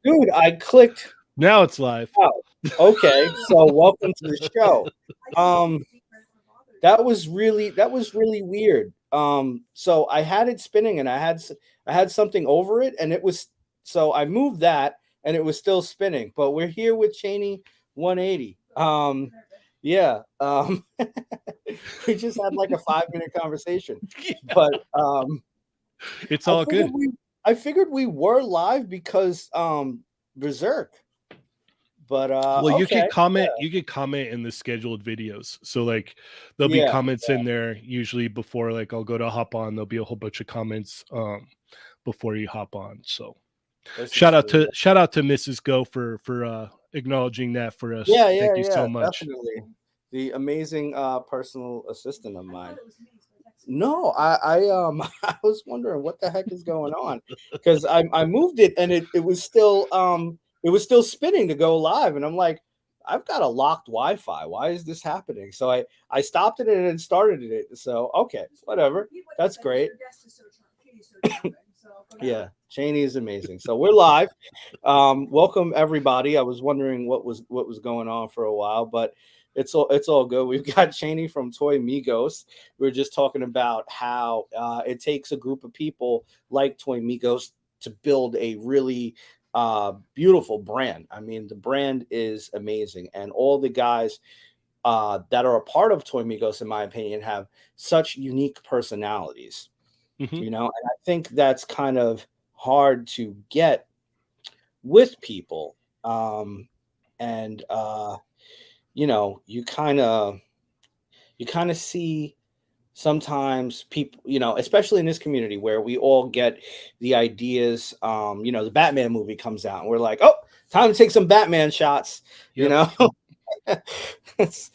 Dude, I clicked. Now it's live. Oh, okay. So welcome to the show. Um, that was really weird. So I had it spinning and I had something over it and it was so I moved that and it was still spinning. But we're here with Cheynee 180. Yeah. We just had like a 5 minute conversation. But It's I all figured good. we I figured we were live because Berserk. But Well, okay. you could comment in the scheduled videos. So like there'll be Yeah. comments in there usually before like I'll go to hop on. There'll be a whole bunch of comments before you hop on. So Listen to it. shout out to Mrs. Go for acknowledging that for us. Yeah, Thank yeah, you yeah, so much. definitely. The amazing personal assistant of mine. No, I was wondering what the heck is going on because I moved it and it was still spinning to go live and I'm like I've got a locked Wi-Fi. Why is this happening? So I stopped it and it started it. So okay, whatever. That's great. Yeah, Cheynee is amazing. So we're live. Welcome everybody. I was wondering what was going on for a while, but it's all good. We've got Cheynee from Toy Migos. We were just talking about how it takes a group of people like Toy Migos to build a really beautiful brand. I mean, the brand is amazing, and all the guys that are a part of Toy Migos, in my opinion, have such unique personalities, Hmm. and I think that's kind of hard to get with people. And you kind of see sometimes people, especially in this community where we all get the ideas. The Batman movie comes out and we're like, oh, time to take some Batman shots, you Yep. know. it's,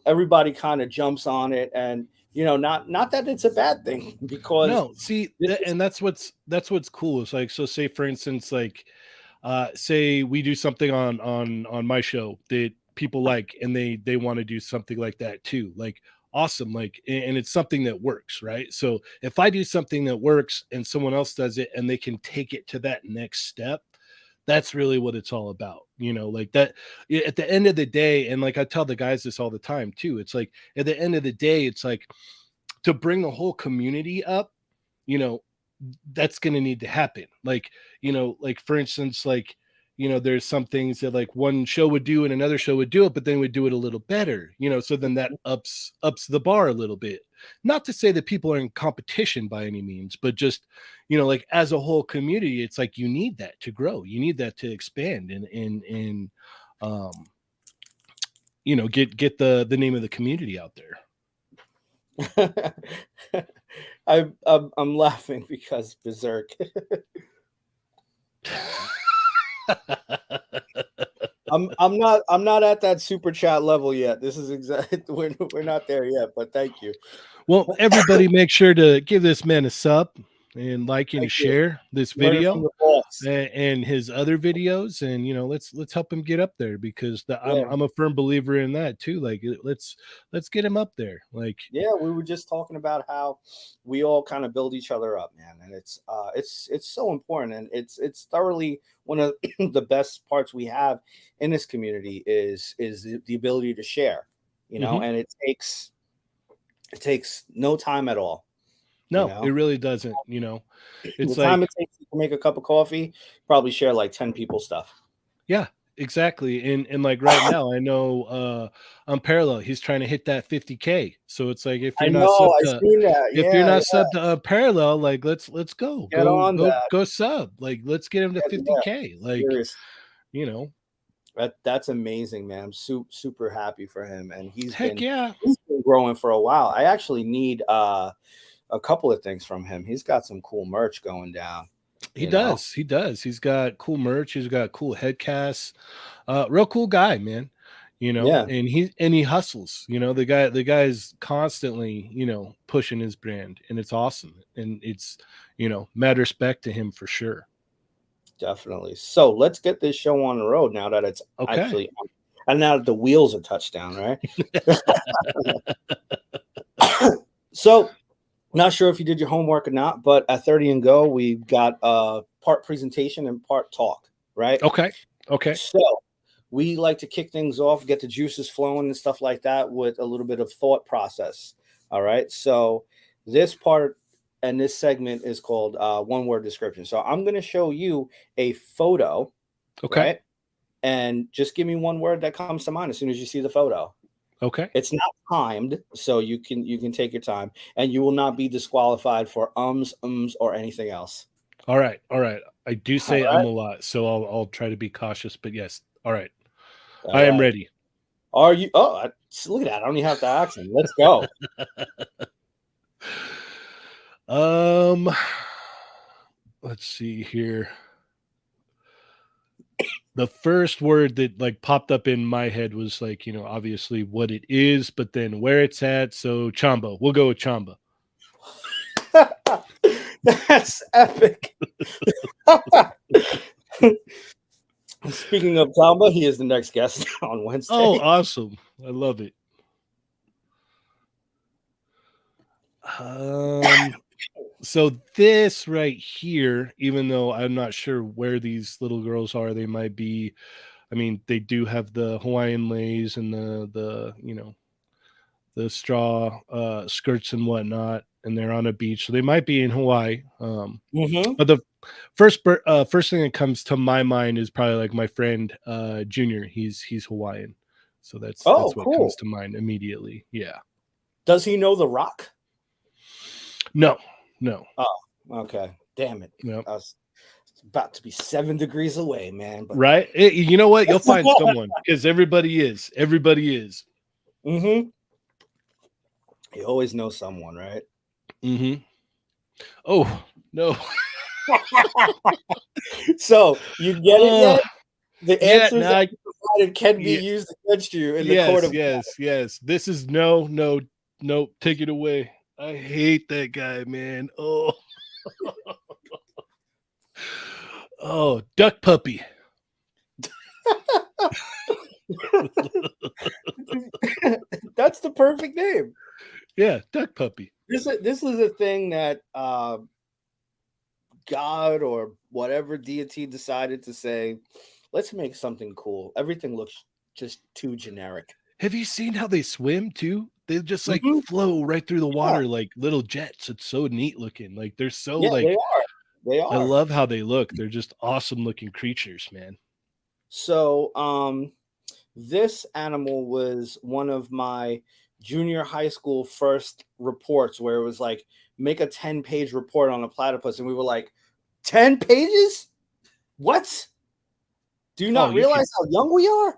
everybody kind of jumps on it, and not that it's a bad thing because No, see, this is and that's what's cool. It's like, so say for instance, like say we do something on my show that people like, and they want to do something like that too. Like awesome, like, and it's something that works, right? So if I do something that works and someone else does it and they can take it to that next step, that's really what it's all about, like that. At the end of the day, and like I tell the guys this all the time too, it's like at the end of the day, it's like to bring the whole community up, you know, that's going to need to happen. Like, like for instance, like, there's some things that like one show would do and another show would do it, but then would do it a little better, so then that ups the bar a little bit. Not to say that people are in competition by any means, but just, like as a whole community, it's like you need that to grow. You need that to expand and um, get the name of the community out there. I'm laughing because Berserk. I'm not at that super chat level yet. This is exactly we're not there yet, but thank you. Well, everybody make sure to give this man a sub and like and Thank you. share this You heard it from video the boss. and his other videos, and let's help him get up there, because Yeah. I'm a firm believer in that too. Like let's get him up there. Like Yeah, we were just talking about how we all kind of build each other up, man, and it's so important, and it's thoroughly one of the best parts we have in this community is the ability to share, mhm. and it takes no time at all, you No, it know. really doesn't. The It's time like it takes to make a cup of coffee, probably share like 10 people stuff. yeah, exactly. And like right now, I know on Parallel, he's trying to hit that 50K. So it's like I know, I seen that. if you're Yeah, not yeah. sub to Parallel, like let's go. Get on that. Go sub. Like let's get him to Yeah, yeah. 50K. Like, Serious. you know, That's amazing, man. I'm super happy for him, and he's heck been yeah. he's been growing for a while. I actually need a couple of things from him. He's got some cool merch going down. He You know. does. He does. He's got cool merch. He's got cool head casts. Real cool guy, man. Yeah, And he hustles. The guy is constantly, pushing his brand, and it's awesome. And it's, mad respect to him for sure. definitely. So let's get this show on the road now that it's Okay. actually on, and now that the wheels are touched down, right? So, not sure if you did your homework or not, but at 30 and Go, we've got part presentation and part talk. right? Okay. Okay. So we like to kick things off, get the juices flowing and stuff like that with a little bit of thought process. All right. So this part and this segment is called one word description. So I'm going to show you a photo, Okay. right? And just give me one word that comes to mind as soon as you see the photo. Okay. It's not timed, so you can take your time, and you will not be disqualified for ums, or anything else. All right. All right. I do All say right. a lot, so I'll try to be cautious, but yes. All right. All I am right. ready. Are you? Oh, look at that! I don't even have to ask him. Let's go. Um let's see here. The first word that like popped up in my head was like, obviously what it is, but then where it's at. So Chamba. We'll go with Chamba. That's epic. Speaking of Talma, he is the next guest on Wednesday. Oh, awesome. I love it. So this right here, even though I'm not sure where these little girls are, they might be, I mean, they do have the Hawaiian leis and the straw skirts and whatnot, and they're on a beach, so they might be in Hawaii. But the first thing that comes to my mind is probably like my friend Junior. He's Hawaiian, so that's what cool. comes to mind immediately. Yeah. Does he know The Rock? No. Oh, okay. Damn it. No. I was about to be 7 degrees away, man. But... Right? You know what? You'll find someone because everybody is. Mm-hmm. You always know someone, right? Mm-hmm. Oh no. So you get it yet? The answers that you provided can be used against you in the court of yes. This is no. Take it away. I hate that guy, man. Oh, oh, Duck Puppy. That's the perfect name. Yeah, Duck Puppy. This is a thing that God or whatever deity decided to say, let's make something cool. Everything looks just too generic. Have you seen how they swim too? They just like flow right through the water like little jets. It's so neat looking. Like they're so like they are. I love how they look. They're just awesome looking creatures, man. So this animal was one of my junior high school first reports where it was like make a 10-page report on a platypus, and we were like, 10 pages? What? Do you not realize how young we are?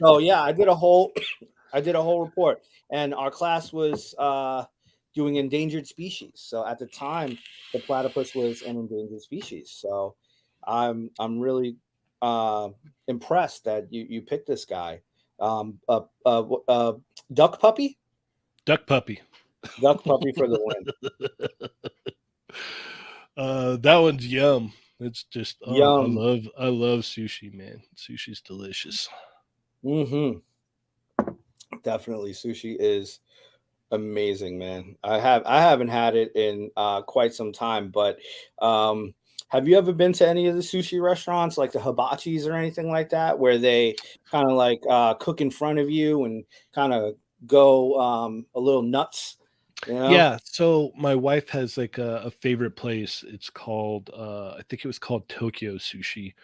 Oh yeah, I did a whole report, and our class was doing endangered species. So at the time, the platypus was an endangered species. So I'm really impressed that you picked this guy. Duck puppy. Duck Puppy. Duck puppy for the win. That one's yum. It's just yum. I love sushi, man. Sushi's delicious. Mm-hmm. Definitely, sushi is amazing, man. I haven't had it in quite some time, but have you ever been to any of the sushi restaurants like the hibachis or anything like that, where they kind of like cook in front of you and kind of go a little nuts? You know? Yeah, so my wife has like a favorite place. It's called I think it was called Tokyo Sushi,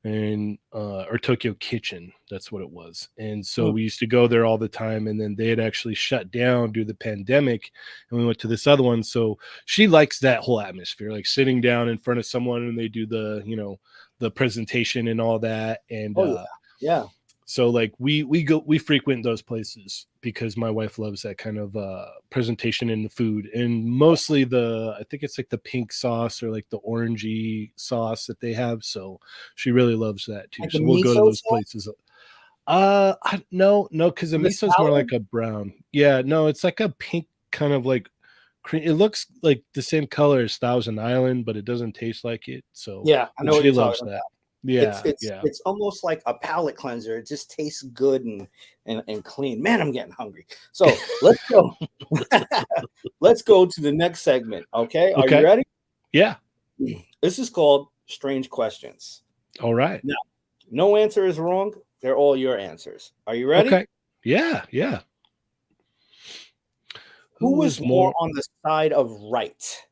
and or Tokyo Kitchen. That's what it was. And so we used to go there all the time, and then they had actually shut down due to the pandemic, and we went to this other one. So she likes that whole atmosphere, like sitting down in front of someone and they do the the presentation and all that. And yeah. So like we frequent those places because my wife loves that kind of presentation in the food, and mostly I think it's like the pink sauce or like the orangey sauce that they have. So she really loves that too. Like so we'll go to those places. No, because the miso is more like a brown. Yeah, no, it's like a pink kind of like cream. It looks like the same color as Thousand Island, but it doesn't taste like it. So yeah, I know what she you're loves talking that. about. Yeah, it's almost like a palate cleanser. It just tastes good and clean. Man, I'm getting hungry. So let's go. Let's go to the next segment. Okay, are you ready? Yeah. This is called Strange Questions. All right. Now, no answer is wrong. They're all your answers. Are you ready? Okay. Yeah. Yeah. Who Who was is more more? on the side of right,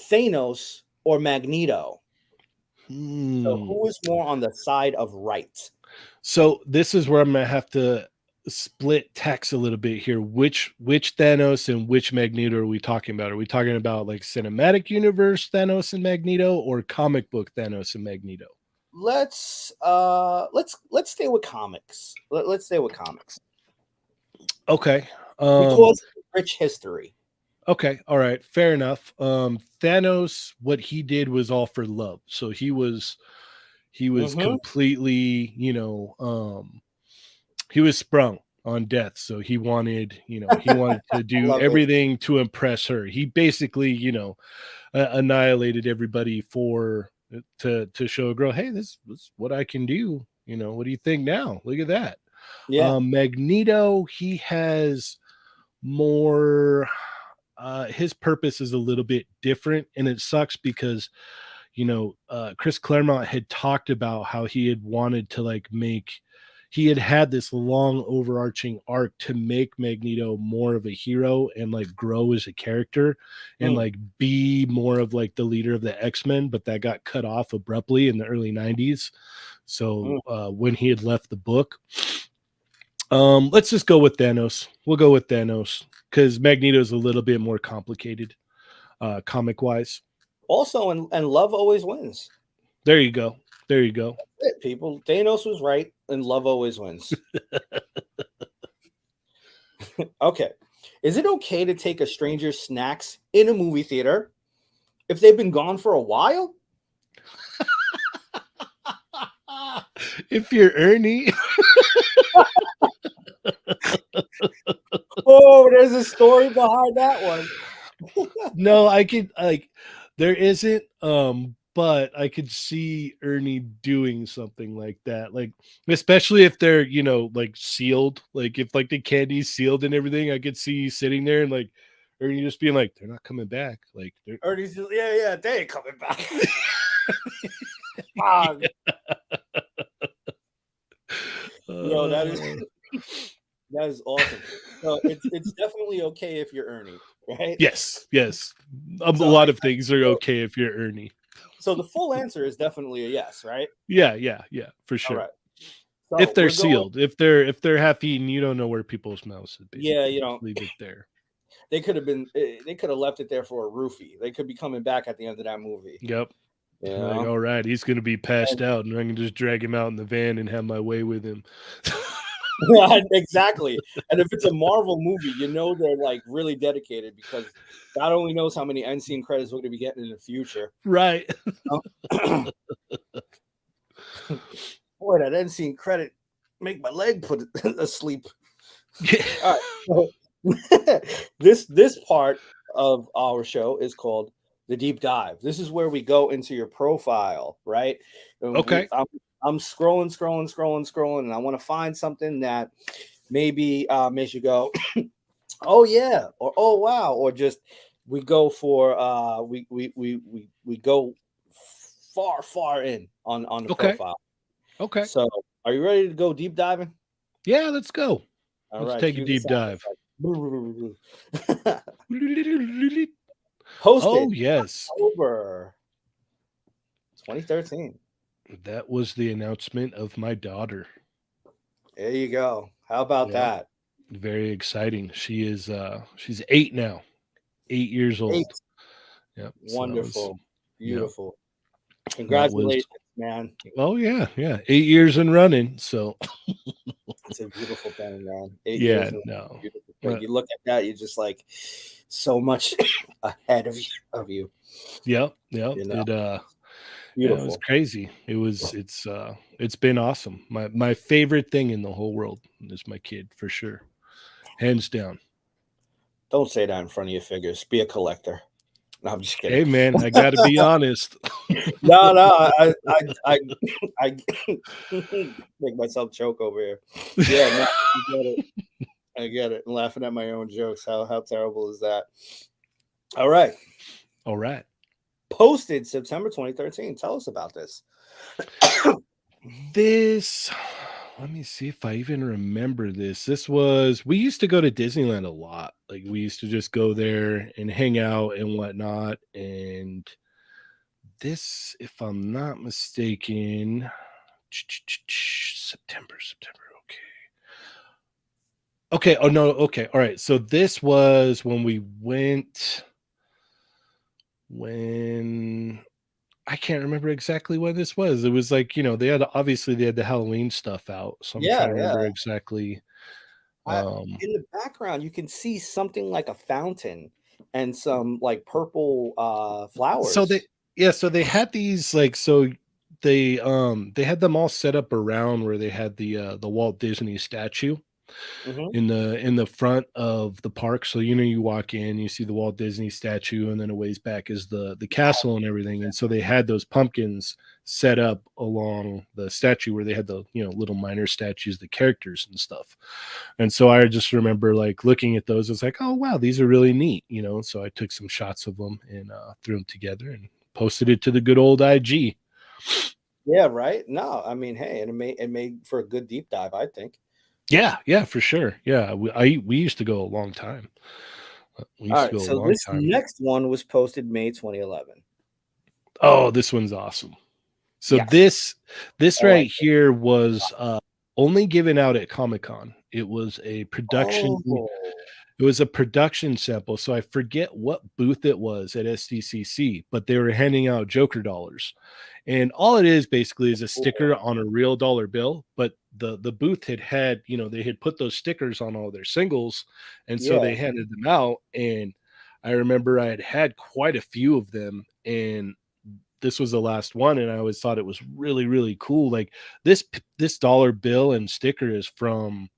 Thanos or Magneto? So, Hmm. who was more on the side of right? So this is where I'm gonna have to split text a little bit here. Which Thanos and which Magneto are we talking about? Are we talking about like cinematic universe Thanos and Magneto or comic book Thanos and Magneto? Let's stay with comics. Let's stay with comics Okay. because rich history. Okay, all right, fair enough. Thanos, what he did was all for love. So he was Mm-hmm. completely, he was sprung on death. So he wanted to I do love it. everything to impress her. He basically, annihilated everybody for to show a girl, hey, this is what I can do. What do you think now? Look at that. Yeah. Magneto, he has more his purpose is a little bit different, and it sucks because Chris Claremont had talked about how he had wanted to like make he had this long overarching arc to make Magneto more of a hero and like grow as a character and Mm, like be more of like the leader of the X-Men, but that got cut off abruptly in the early 90s. So mm. when he had left the book, let's just go with Thanos. We'll go with Thanos because Magneto's a little bit more complicated, comic wise. Also, and love always wins. There you go. There you go. People, Thanos was right, and love always wins. Okay. Is it okay to take a stranger's snacks in a movie theater if they've been gone for a while? If you're Ernie, Oh, there's a story behind that one. no, I could like there isn't, but I could see Ernie doing something like that. Like especially if they're, like sealed, like if like the candy's sealed and everything, I could see you sitting there and like Ernie just being like, they're not coming back. Like they're Ernie's just, yeah, they ain't coming back. Ah, yo, that is uh, that is awesome. So it's definitely okay if you're Ernie, right? yes, yes. A So I lot of things are so, okay if you're Ernie. so the full answer is definitely a yes, right? Yeah, yeah, yeah, for All sure. right. If So they're we're going. sealed, if they're half eaten, you don't know where people's mouths is. Yeah, Basically, just leave it there. they could have left it there for a roofie. They could be coming back at the end of that movie. Yep. You Like, know? all right, he's gonna be passed And out, and I can just drag him out in the van and have my way with him. exactly. And if it's a Marvel movie, you know they're like really dedicated because God only knows how many end scene credits we're going to be getting in the future. Right. Um, Boy, that end scene credit make my leg put asleep. All right. So this part of our show is called the deep dive. This is where we go into your profile, right? And Okay. I'm scrolling, and I want to find something that maybe makes you go, "Oh yeah," or "Oh wow," or just we go for we go far in on the Okay. profile. Okay. So, are you ready to go deep diving? Yeah, let's go. All Let's right, take a cue the deep sound dive. effect. Posted Oh yes, October 2013. that was the announcement of my daughter. There you go. How about Yeah, that? very exciting. She's 8 now, 8 years 8. old. Yep. So that was Wonderful. yeah, Beautiful. that was Congratulations, man. oh yeah, yeah, 8 years and running. So It's a beautiful thing, man. 8 years yeah, and no. beautiful thing. You look at that, you're just like so much ahead of you, Yep, yep. you know. Yeah, it was Beautiful. crazy. It's been awesome. My favorite thing in the whole world is my kid for sure. Hands down. Don't say that in front of your figures. Be a collector. No, I'm just kidding. Hey man, I got to be honest. No, I make myself choke over here. Yeah, no, I get it. I get it. I'm laughing at my own jokes. How terrible is that? All right. All right. Posted September 2013. Tell us about this. this, let me see if I even remember this. We used to go to Disneyland a lot. Like we used to just go there and hang out and whatnot. And this, if I'm not mistaken, September. Okay. Okay. Oh no. Okay. All right. So this was when we went. When I can't remember exactly when this was. It was like they had the Halloween stuff out. So I'm trying Yeah, to yeah. remember exactly. I, Um. in the background, you can see something like a fountain and some like purple So they flowers. yeah. So they had these like so. They had them all set up around where they had the Walt Disney statue Hmm. in the front of the park. So you walk in, you see the Walt Disney statue, and then a ways back is the castle and everything. And so they had those pumpkins set up along the statue where they had the little minor statues, the characters and stuff. And so I just remember like looking at those. It's like, oh wow, these are really neat. So I took some shots of them and threw them together and posted it to the good old IG. Yeah, right. No, I mean, hey, and it made for a good deep dive, I think. Yeah, for sure. Yeah, we used to go a long time. We All used to right, go a so long this time. next one was posted May 2011. Oh, this one's awesome. So Yes, this I like right it. here was only given out at Comic-Con. It was a production. Oh, It was a production sample. So I forget what booth it was at SDCC, but they were handing out Joker dollars. And all it is basically is a cool. sticker on a real dollar bill, but the booth had they had put those stickers on all their singles, and so Yeah, they handed them out. And I remember I had quite a few of them, and this was the last one, and I always thought it was really really cool. Like this dollar bill and sticker is from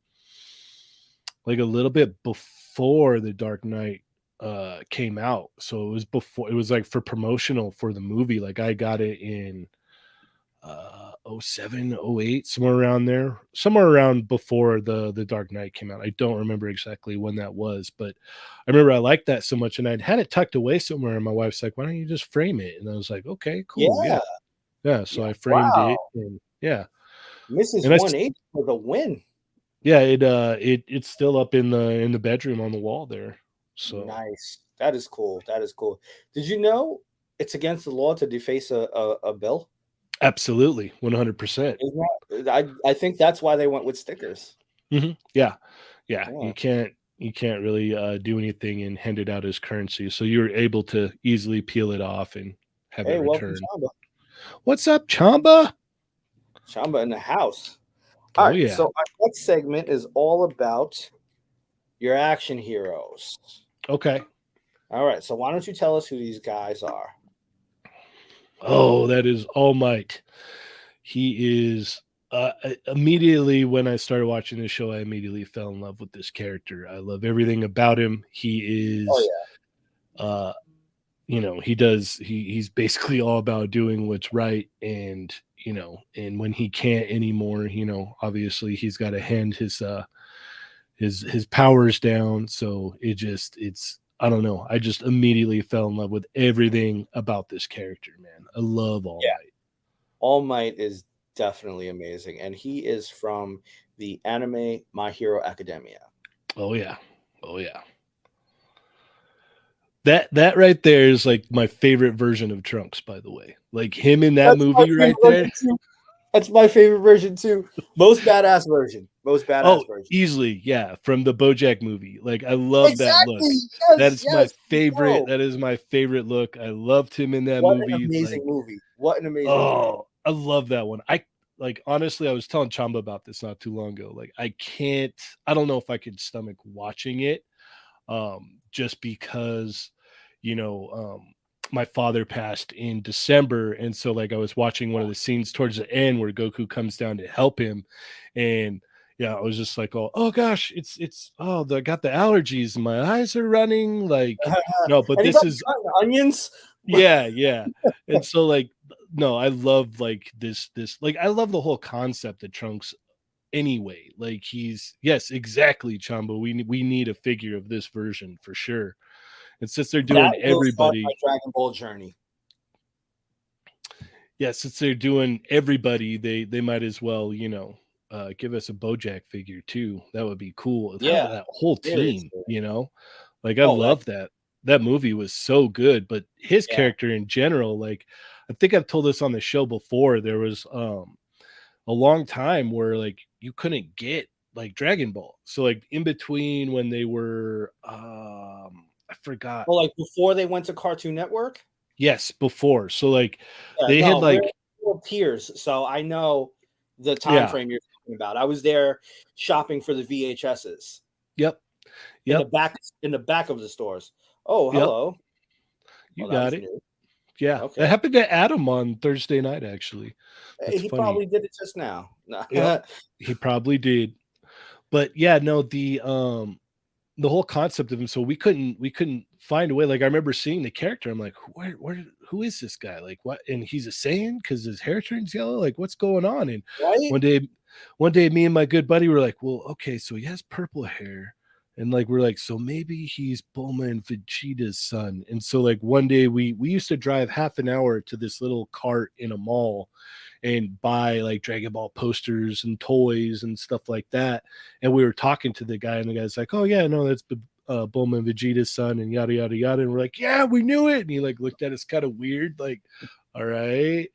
like a little bit before the Dark Knight came out. So it was like for promotional for the movie. Like I got it in 07, 08, somewhere around there, somewhere around before the Dark Knight came out. I don't remember exactly when that was, but I remember I liked that so much, and I'd had it tucked away somewhere, and my wife's like, why don't you just frame it? And I was like, okay, cool, yeah. yeah, Yeah, yeah. so I framed it, Wow, and yeah. Mrs. And 180 for the win. yeah, it's still up in the bedroom on the wall there. So Nice. That is cool. That is cool. Did you know it's against the law to deface a bill? absolutely, 100%. Isn't I think that's why they went with stickers. Yeah, yeah. Yeah. You can't really do anything and hand it out as currency. So you're able to easily peel it off and have it Hey, welcome, returned. Chamba. What's up, Chamba? Chamba in the house. All Oh right. yeah. So our next segment is all about your action heroes. Okay. All right. So why don't you tell us who these guys are? Oh, that is All Might. He is immediately when I started watching this show, I immediately fell in love with this character. I love everything about him. He Oh is uh he's basically all about doing what's right, and and when he can't anymore, obviously he's got to hand his powers down. So it's I don't know, I just immediately fell in love with everything about this character, man. I love All yeah. Might. All Might is definitely amazing, and he is from the anime My Hero Academia. Oh yeah. Oh yeah. That right there is like my favorite version of Trunks, by the way. Like him in that That's my movie right favorite there. version too. That's my favorite version too. Most badass version. Most badass Oh, version. easily, yeah, from the BoJack movie. Like I love that look. Exactly. Yes, That's my yes. favorite. Yo, That is my favorite look. I loved him in that what an movie. amazing Like, movie. What an amazing movie. oh, I love that one. I like honestly, I was telling Chamba about this not too long ago. Like, I don't know if I could stomach watching it, just because, you know, my father passed in December, and so like I was watching one of the scenes towards the end where Goku comes down to help him, and yeah, I was just like, oh gosh, it's I got the allergies, my eyes are running, like no, but this Anybody is cutting onions? yeah. And so like no, I love like this like I love the whole concept of Trunks anyway. Like he's yes, exactly, Chamba. We need a figure of this version for sure. And since they're That doing will start my everybody, Dragon Ball journey. Yeah, since they're doing everybody, they might as well, give us a BoJack figure too. That would be cool. Yeah, That whole team, seriously. like I Oh, that love that. That movie was so good, but his yeah. character in general, like I think I've told this on the show before. There was a long time where like you couldn't get like Dragon Ball. So like in between when they were I forgot. Well, like before they went to Cartoon Network. Yes, before. So like Yeah, they had no, like we're peers, so I know the time yeah, frame you're talking about. I was there shopping for the VHSs yep, in the yep, back of the stores. Oh, yep. hello. You Oh, that got was it. new. Yeah. That Okay. happened to Adam on Thursday night, actually. Hey, That's he funny. probably did it just now. No. Yep. He probably did. But yeah, no, the whole concept of him, so we couldn't find a way. Like I remember seeing the character. I'm like, who is this guy? Like what? And he's a Saiyan because his hair turns yellow. Like what's going on? And Right? one day, one day, me and my good buddy were like, well, okay, so he has purple hair. And like we're like, so maybe he's Bulma and Vegeta's son. And so like one day we used to drive half an hour to this little cart in a mall and buy like Dragon Ball posters and toys and stuff like that. And we were talking to the guy, and the guy's like, "Oh yeah, no, that's Bulma and Vegeta's son," and yada yada yada. And we're like, "Yeah, we knew it." And he like looked at us kind of weird, like, "All right."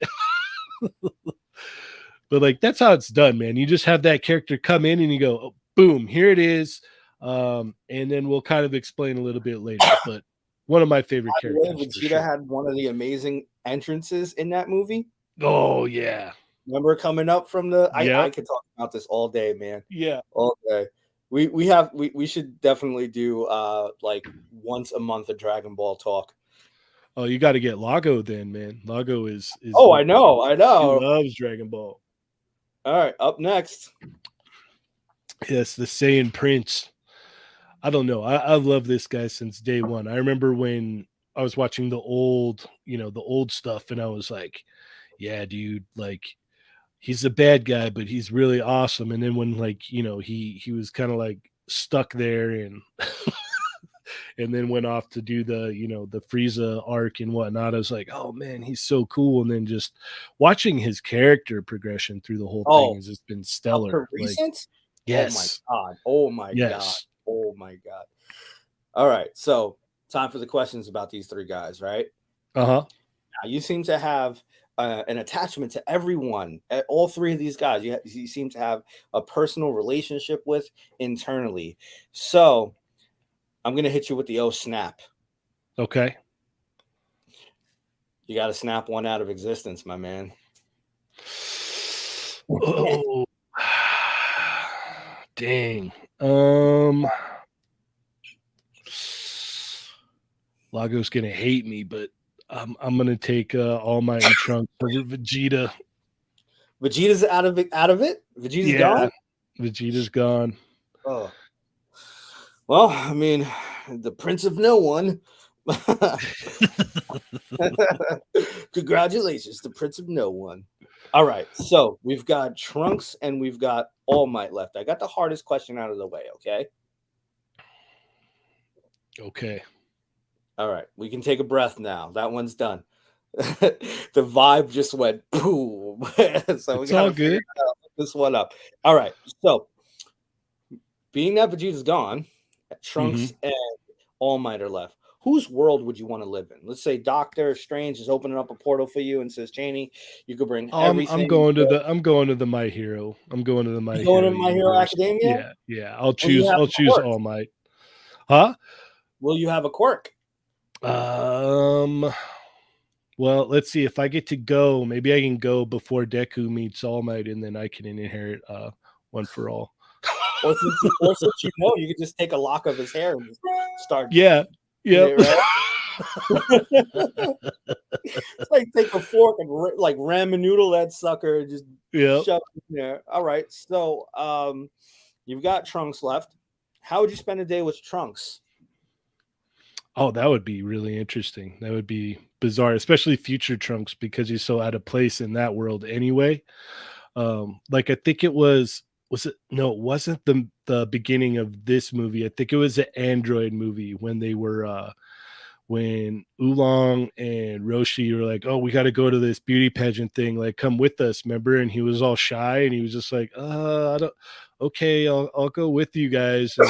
But like that's how it's done, man. You just have that character come in, and you go, oh, "Boom, here it is," and then we'll kind of explain a little bit later. But one of my favorite By the way, characters for Vegeta sure. had one of the amazing entrances in that movie. Oh yeah, Remember coming up from the I yep, could talk about this all day, man. yeah. All day. We should definitely do like once a month a Dragon Ball talk. Oh, you got to get Lago then, man. Lago is Oh, I know, I he know. loves Dragon Ball. All right, up next. Yes, the Saiyan Prince. I don't know. I love this guy since day one. I remember when I was watching the old stuff, and I was like, yeah, dude, like he's a bad guy, but he's really awesome. And then when like, he was kind of like stuck there and and then went off to do the Frieza arc and whatnot. I was like, oh man, he's so cool. And then just watching his character progression through the whole thing Oh, has just been up stellar. to Like, recent? Oh my yes, god. Oh my god. yes, Oh my god. All right, so time for the questions about these three guys, right? uh-huh. Now, you seem to have an attachment to everyone, all three of these guys. You seem to have a personal relationship with internally. So I'm gonna hit you with the oh snap. Okay. You got to snap one out of existence, my man. Oh, dang. Um, Lago's gonna hate me, but I'm gonna take All Might and Trunks over Vegeta. Vegeta's out of it. Out of it. Vegeta's Yeah, gone. Vegeta's gone. Oh well, I mean, the Prince of No One. Congratulations, the Prince of No One. All right, so we've got Trunks and we've got All Might left. I got the hardest question out of the way. Okay. Okay. All right, we can take a breath now. That one's done. The vibe just went boom. So we It's got all to figure good. this one up. All right, so being that Vegeta's gone, Hmm. Trunks and All Might are left. Whose world would you want to live in? Let's say Doctor Strange is opening up a portal for you and says, Cheynee, you could bring Oh, I'm everything. going to the My Hero. I'm going to the My You going to Hero My Hero universe. Academia? Yeah, yeah. I'll Will you choose have I'll a choose quirk? All Might. Huh? Will you have a quirk? Um well, let's see if I get to go. Maybe I can go before Deku meets All Might, and then I can inherit One for All. Or since you know, you could just take a lock of his hair and just start Yeah. doing Yep. it, right? It's like take a fork and like ram a noodle that sucker and just Yep. shove it in there. All right, so you've got Trunks left. How would you spend a day with Trunks? Oh, that would be really interesting. That would be bizarre, especially future Trunks because he's so out of place in that world anyway. Like I think was it no, it wasn't the beginning of this movie. I think it was the Android movie when they were when Oolong and Roshi were like, "Oh, we got to go to this beauty pageant thing. Like, come with us." Remember? And he was all shy, and he was just like, I don't. Okay, I'll go with you guys." And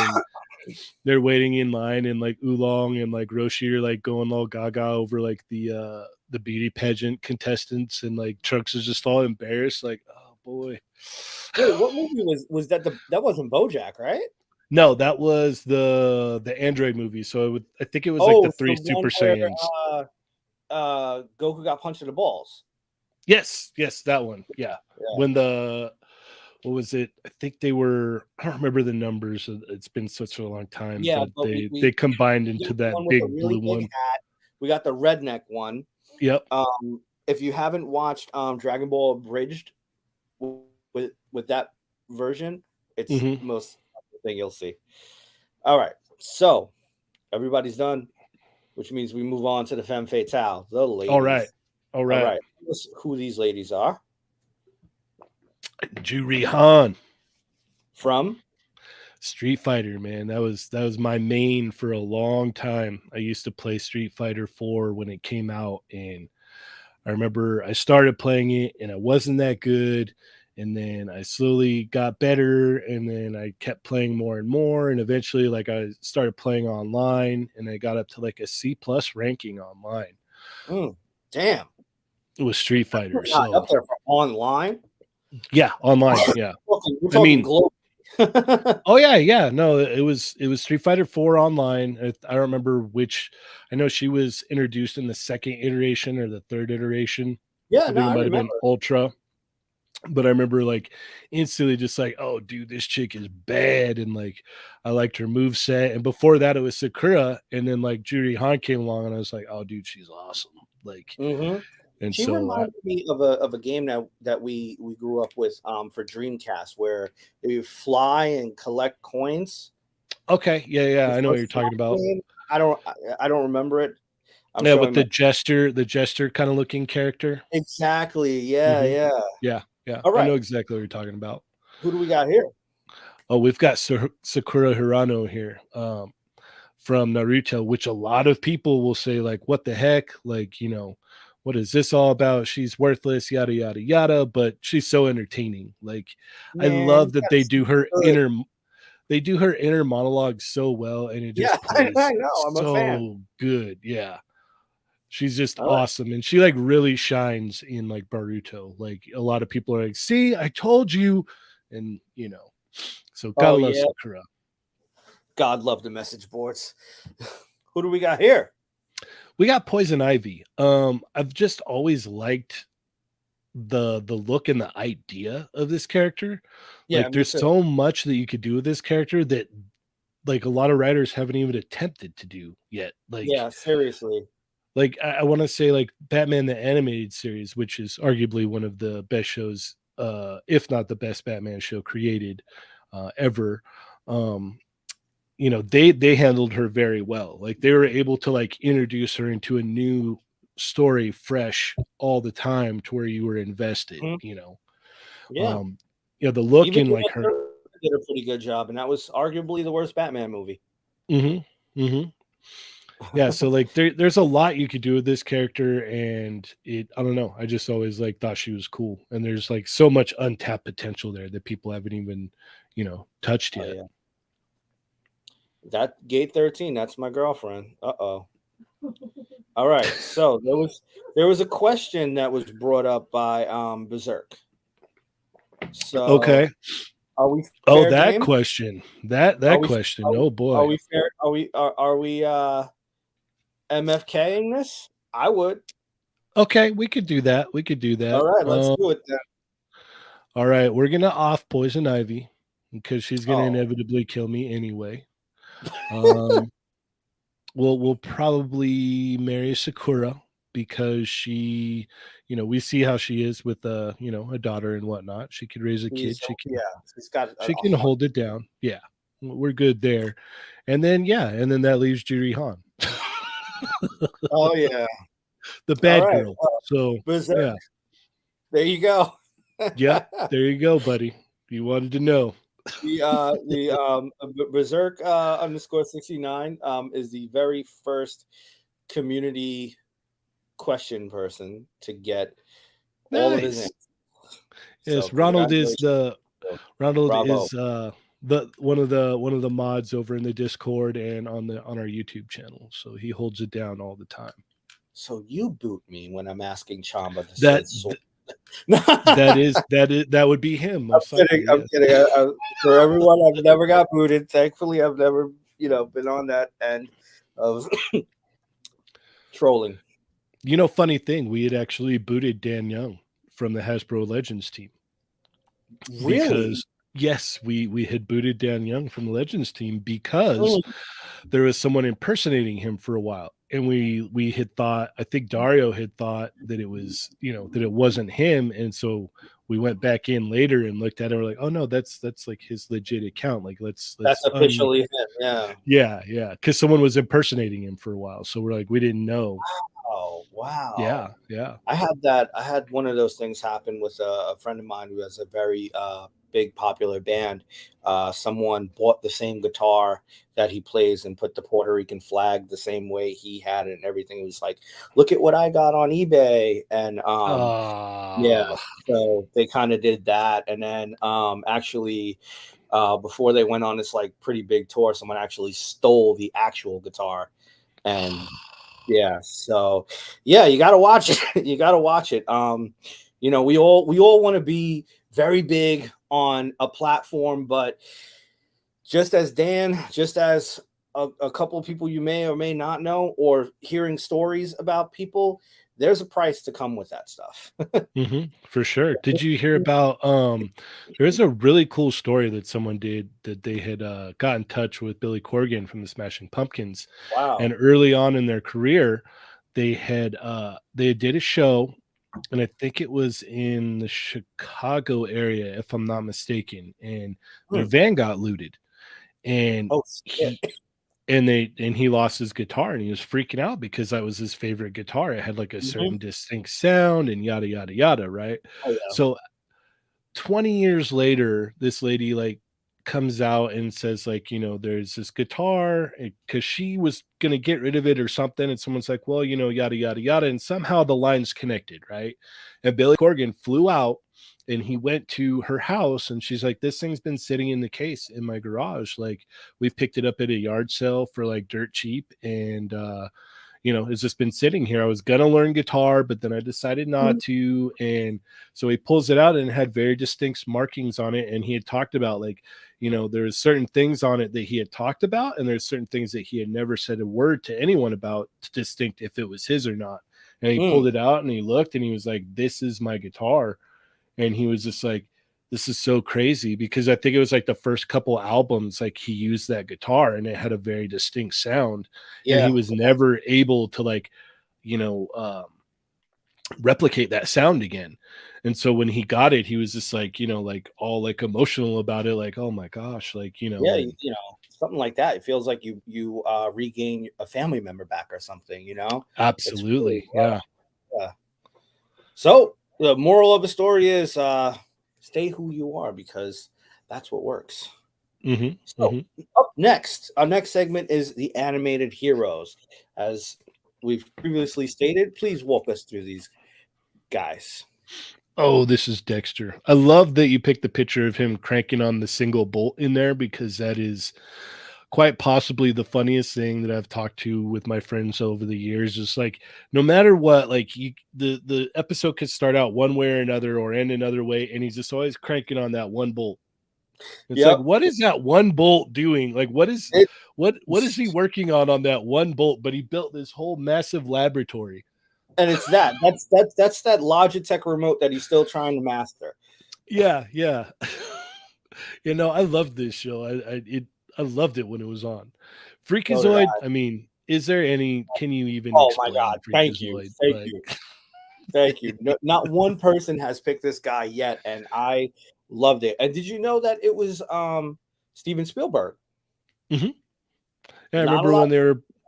they're waiting in line, and like Oolong and like Roshi are like going all gaga over like the beauty pageant contestants, and like Trunks is just all embarrassed, like, "Oh boy." Wait, what movie was that? That wasn't BoJack, right? No, that was the Android movie. So I think it was like the Oh, it's three the Super one where Saiyans. Goku got punched in the balls. Yes, that one. Yeah. Yeah. When what was it? I think they were. I don't remember the numbers. It's been such a long time, Yeah, but but they combined we into got the one that with the big really blue big one. hat. We got the redneck one. Yep. If you haven't watched Dragon Ball Abridged with that version, it's the Mm-hmm. most thing you'll see. All right, so everybody's done, which means we move on to the Femme Fatale, the All right. ladies. All All right. right, who these ladies are Juri Han. from? Street Fighter, man. That was my main for a long time. I used to play Street Fighter 4 when it came out, and I remember I started playing it and I wasn't that good, and then I slowly got better, and then I kept playing more and more, and eventually like I started playing online, and I got up to like a C plus ranking online. Damn, It was Street Fighter. not So up there for online. yeah, online. Yeah. We're I talking mean, global. oh yeah. No, it was Street Fighter 4 online. I don't remember which. I know she was introduced in the second iteration or the third iteration. Yeah, I no, think it I might have been remember. Ultra. But I remember like instantly just like, "Oh dude, this chick is bad." And like I liked her move set. And before that it was Sakura, and then like Juri Han came along, and I was like, "Oh dude, she's awesome." Like, Hmm. and She so reminded me of a game that we grew up with for Dreamcast, where you fly and collect coins. okay, yeah, The I know what first you're talking about. game, I don't remember it. I'm Yeah, with showing my the jester kind of looking character. exactly. Yeah, Hmm. yeah. Yeah, All I right, know exactly what you're talking about. who do we got here? Oh, we've got Sakura Hirano here, from Naruto, which a lot of people will say, like, "What the heck? Like, what is this all about? She's worthless, yada yada yada." But she's so entertaining. Like, I Man, love you that gotta see good. they do her inner monologue so well, and it Yeah, just I plays know. I'm a fan. so good. Yeah, she's just All right. awesome, and she like really shines in like Baruto. Like a lot of people are like, "See, I told you," and so Oh gotta love yeah, Sakura. God love the message boards. Who do we got here? We got Poison Ivy. I've just always liked the look and the idea of this character. Yeah, Like me there's too. so much that you could do with this character that like a lot of writers haven't even attempted to do yet. Yeah, seriously. Like I want to say like Batman the animated series, which is arguably one of the best shows, if not the best Batman show created ever. Um, they handled her very well. Like they were able to like introduce her into a new story fresh all the time to where you were invested. Mhm. Yeah. Um the look Even in the like her. did a pretty good job, and that was arguably the worst Batman movie. Hmm. Hmm. Yeah, so like there's a lot you could do with this character, and I don't know, I just always like thought she was cool, and there's like so much untapped potential there that people haven't even touched Oh yet. yeah, that Gate 13. That's my girlfriend. Uh-oh. All right. So there was a question that was brought up by Berserk. So Okay. are we Oh, fair that game? question. That Are we question. are we, Oh are boy. we fair? Are we MFKing this? I would. Okay, we could do that. We could do All that. right, let's do it then. All right, we're gonna off Poison Ivy because she's gonna Oh, inevitably kill me anyway. Um, we'll probably marry Sakura because we see how she is with a daughter and whatnot. She could raise a kid. yeah, she's got She a can heart. hold it down. Yeah, we're good there. And then that leaves Juri Han, Oh yeah. the All bad right, girl. So Berserk. yeah, There you go. yep. There you go, buddy. You wanted to know. The Berserk _69 is the very first community question person to get all of his Nice. answers. So Yes, Ronald is congratulations. the Ronald Bravo. is the one of the mods over in the Discord and on our YouTube channel. So he holds it down all the time. So you boot me when I'm asking Chamba to say That sword. that would be him most likely. I'm Yes. kidding. For everyone, I've never got booted. Thankfully, I've never, been on that end of trolling. Funny thing, we had actually booted Dan Young from the Hasbro Legends team Really? because yes, we had booted Dan Young from the Legends team because Mm, there was someone impersonating him for a while. And we had thought, I think Dario had thought that it was, that it wasn't him. And so we went back in later and looked at it. We're like, oh no, that's like his legit account. Like that's officially him. Yeah. yeah. Because someone was impersonating him for a while. So we're like, we didn't know. Oh, wow. Yeah. I had that. I had one of those things happen with a friend of mine who has a very big popular band. Someone bought the same guitar that he plays and put the Puerto Rican flag the same way he had it and everything. It was like, look at what I got on eBay. And yeah, Uh so they kind of did that. And then actually, before they went on this like pretty big tour, someone actually stole the actual guitar. And yeah, so yeah, you gotta watch it. You gotta watch it. We all want to be very big on a platform, but just as a couple of people you may or may not know, or hearing stories about people, there's a price to come with that stuff. for sure. Did you hear about there's a really cool story that someone did that they had got in touch with Billy Corgan from the Smashing Pumpkins, Wow. and early on in their career they did a show, and I think it was in the Chicago area if I'm not mistaken, and their Hmm. van got looted, and Oh shit. he and he lost his guitar, and he was freaking out because that was his favorite guitar. It had like a Mhm. certain distinct sound and yada yada yada, right? Oh yeah. So 20 years later, this lady like comes out and says like, there's this guitar because she was gonna get rid of it or something, and someone's like, well, yada yada yada, and somehow the lines connected, right? And Billy Corgan flew out and he went to her house, and she's like, this thing's been sitting in the case in my garage, like we've picked it up at a yard sale for like dirt cheap, and it's just been sitting here. I was gonna learn guitar, but then I decided not to. And so he pulls it out and it had very distinct markings on it. And he had talked about like, there's certain things on it that he had talked about, and there's certain things that he had never said a word to anyone about to distinct if it was his or not. And he Mm. pulled it out and he looked and he was like, this is my guitar. And he was just like, this is so crazy, because I think it was like the first couple albums like he used that guitar and it had a very distinct sound, and he Yeah. was never able to like, you know um, replicate that sound again. And so when he got it, he was just like, like all like emotional about it, like, oh my gosh, like, Yeah, and something like that. It feels like you regain a family member back or something. It's really absolutely, yeah. yeah. So the moral of the story is stay who you are, because that's what works. Hmm. So up next, our next segment is the animated heroes. As we've previously stated, please walk us through these guys. Oh, this is Dexter. I love that you picked the picture of him cranking on the single bolt in there, because that is quite possibly the funniest thing that I've talked to with my friends over the years. Just like, no matter what, like the episode could start out one way or another or end another way, and he's just always cranking on that one bolt. It's like, Yep. what is that one bolt doing? Like, It, what is he working on that one bolt? But he built this whole massive laboratory. and it's that's that Logitech remote that he's still trying to master. Yeah. I loved this show. I loved it when it was on. So did Freakazoid. I. I mean, is there any? Can you even Oh my explain god! Thank you, Freakazoid? thank Like, you. Thank you. No, not one person has picked this guy yet, and I loved it. And did you know that it was Steven Spielberg? mhm. Yeah, I Not a remember lot,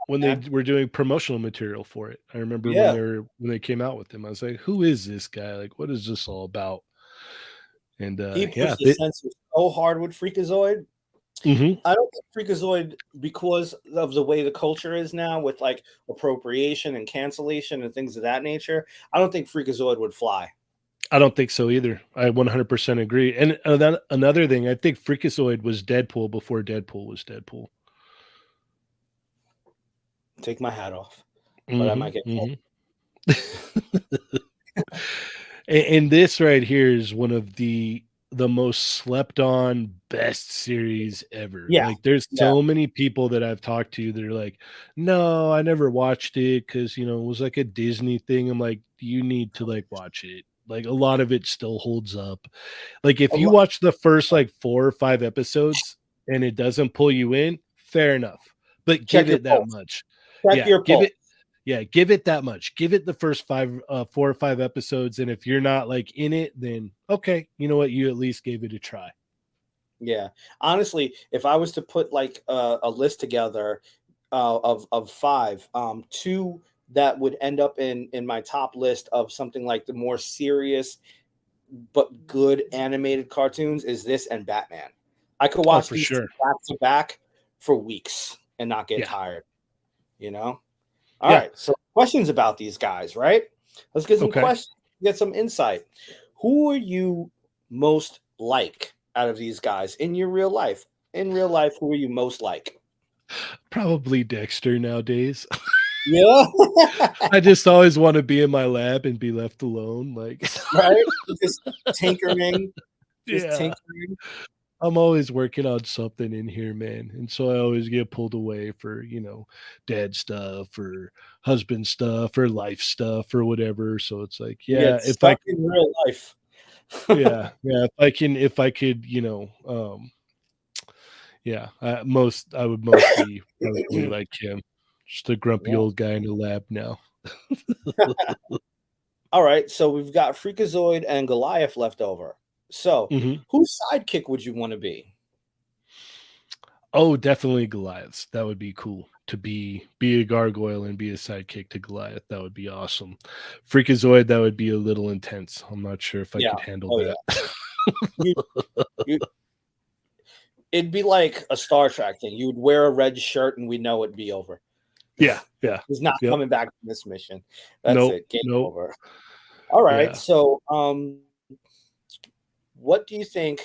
when they man. were doing promotional material for it. I remember Yeah, when they came out with them. I was like, who is this guy? Like, what is this all about? And he yeah, pushed the sensor so hard with Freakazoid. Hmm. I don't think Freakazoid, because of the way the culture is now with like appropriation and cancellation and things of that nature, I don't think Freakazoid would fly. I don't think so either. I 100% agree. And another thing, I think Freakazoid was Deadpool before Deadpool was Deadpool. Take my hat off, but I Hmm. might get Hmm. And this right here is one of the most slept on best series ever. yeah, Like there's yeah. so many people that I've talked to that are like, no, I never watched it because it was like a Disney thing. I'm like, you need to like watch it. Like a lot of it still holds up. Like if A you lo- watch the first like 4 or 5 episodes and it doesn't pull you in, fair enough. But Check give your it that pulse. much. Check Yeah, your pulse. give it that much. Give it the first 4 or 5 episodes, and if you're not like in it, then okay, you know what? You at least gave it a try. Yeah, honestly, if I was to put like a list together of five, two that would end up in my top list of something like the more serious but good animated cartoons is this and Batman. I could Oh, watch for these two sure. back to back for weeks and not get Yeah, tired. You know. All yeah. right. So questions about these guys, right? Let's get some Okay. questions. Get some insight. Who are you most like out of these guys in your real life? In real life, who are you most like? Probably Dexter nowadays. Yeah. I just always want to be in my lab and be left alone. Like, Right. Just tinkering. Just yeah. tinkering. I'm always working on something in here, man. And so I always get pulled away for, dad stuff or husband stuff or life stuff or whatever. So it's like, You yeah, get if I stuck in real life. yeah, if I could, yeah, I would most be probably like him. Just a grumpy Yeah. old guy in the lab now. All right. So we've got Freakazoid and Goliath left over. So Mhm. whose sidekick would you want to be? Oh, definitely Goliaths. That would be cool to be a gargoyle and be a sidekick to Goliath. That would be awesome. Freakazoid, that would be a little intense. I'm not sure if I Yeah. could handle Oh that. yeah. You, you it'd be like a Star Trek thing. You would wear a red shirt and we know it'd be over. Yeah, yeah. He's not Yep. coming back from this mission. That's Nope, it. Game nope. over. All right. Yeah. So what do you think?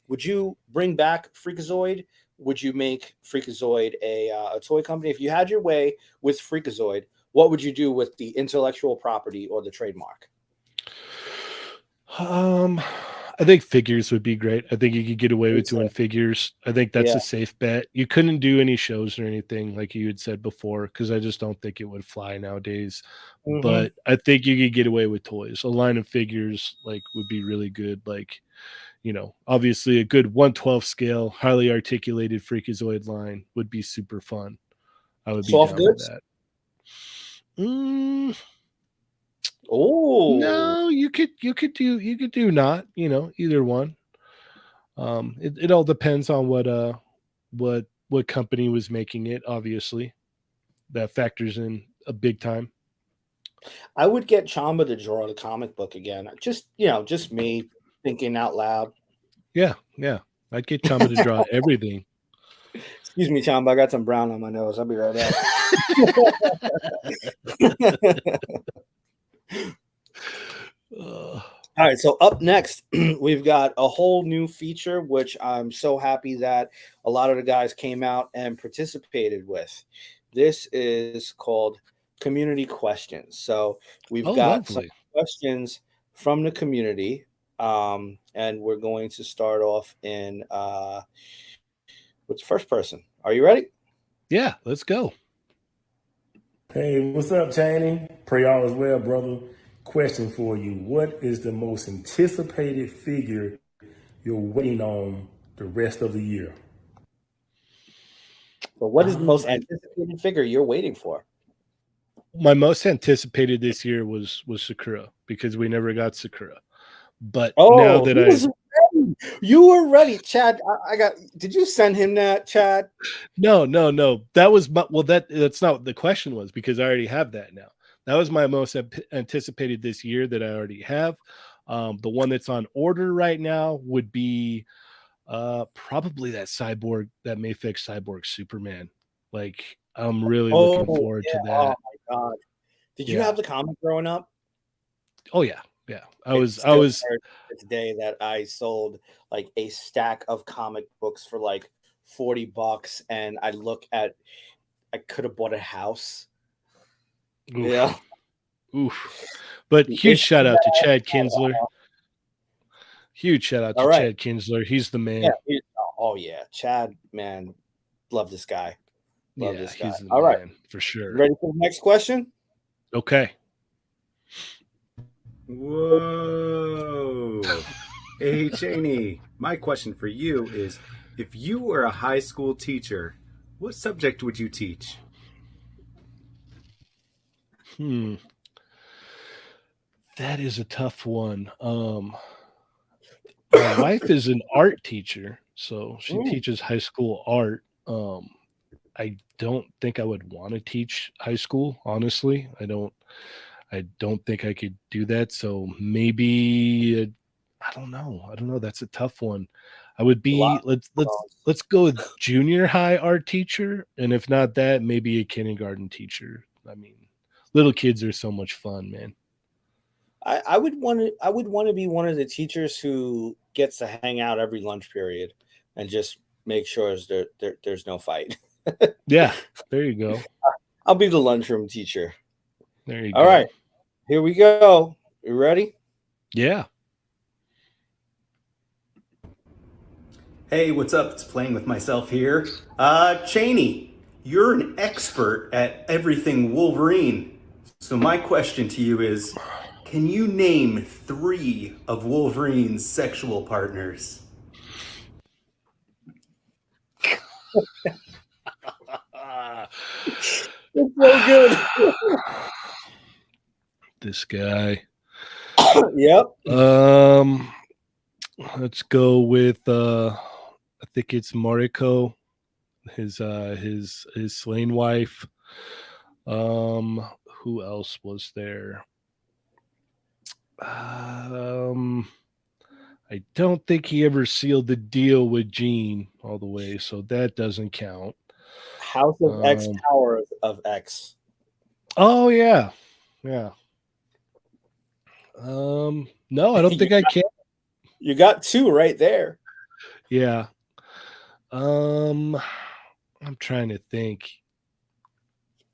Would you bring back Freakazoid? Would you make Freakazoid a toy company? If you had your way with Freakazoid, what would you do with the intellectual property or the trademark? Um, I think figures would be great. I think you could get away Me with too. doing figures. I think that's Yeah. a safe bet. You couldn't do any shows or anything like you had said before because I just don't think it would fly nowadays. Hmm. But I think you could get away with toys. A line of figures like would be really good. Like, obviously a good 112 scale, highly articulated Freakazoid line would be super fun. I would be Soft down with goods. that. Mm, Oh, no, you could do not, either one. It all depends on what company was making it. Obviously, that factors in a big time. I would get Chamba to draw the comic book again. Just me thinking out loud. Yeah, yeah. I'd get Chamba to draw everything. Excuse me, Chamba. I got some brown on my nose. I'll be right back. Uh, All right, so up next, we've got a whole new feature, which I'm so happy that a lot of the guys came out and participated with. This is called Community Questions. So we've oh, got some lovely. questions from the community, and we're going to start off in with the first person. Are you ready? Yeah, let's go. Hey, what's up, Cheynee? Pray all is well, brother. Question for you. What is the most anticipated figure you're waiting on the rest of the year? So, what is the most I anticipated figure you're waiting for? My most anticipated this year was Sakura because we never got Sakura. But now Oh, that he was ready. You were ready, Chad. I got. Did you send him that, Chad? no, no, no, that was that's not what the question was because I already have that now. That was my most anticipated this year that I already have. The one that's on order right now would be Probably that Mayfix cyborg Superman. Like, I'm really looking Oh forward to yeah. Oh that. my god. Did you Yeah. have the comic growing up? Oh yeah. Yeah. I It was I still was hurts to this day that I sold like a stack of comic books for like $40, and I could have bought a house. Yeah. oof, oof. But The huge issue shout out to that Chad Kinsler. Huge shout out all to right. Chad Kinsler. He's the Yeah. man. Oh yeah. Chad, man. Love this guy. Love Yeah, this guy. he's the All right. man for sure. Ready for the next question? Okay. Whoa. Hey, Cheynee, my question for you is, if you were a high school teacher, what subject would you teach? That is a tough one. My wife is an art teacher, so she Mm, teaches high school art. I don't think I would want to teach high school, honestly. I don't think I could do that. So maybe I don't know. I don't know. That's a tough one. I would a lot. be let's go with junior high art teacher, and if not that, maybe a kindergarten teacher. I mean, little kids are so much fun, man. I would want to be one of the teachers who gets to hang out every lunch period and just make sure there's no fight. Yeah, there you go. I'll be the lunchroom teacher. There you All go. right, here we go. You ready? Yeah. Hey, what's up? It's Playing with Myself here. Cheynee, you're an expert at everything Wolverine. So my question to you is, can you name 3 of Wolverine's sexual partners? It's so good. This guy. Yep. Let's go with I think it's Mariko, his slain wife. Who else was there? I don't think he ever sealed the deal with Gene all the way, so that doesn't count. House of X, Tower of X. Oh yeah. Yeah. No, I don't think I can. You got 2 right there. Yeah. I'm trying to think.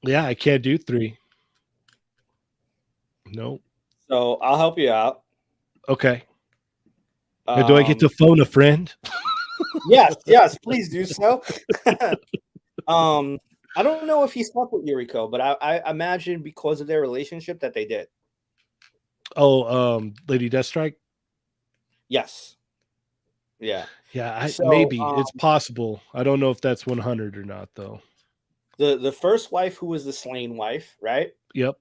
Yeah, I can't do 3. Nope. So I'll help you out. Okay. Now, do I get to phone a friend? Yes, please do so. I don't know if he slept with Yuriko, but I imagine because of their relationship that they did. Oh, Lady Deathstrike? Yes. Yeah. Yeah, So, maybe. It's possible. I don't know if that's 100 or not, though. the first wife, who was the slain wife, right? Yep.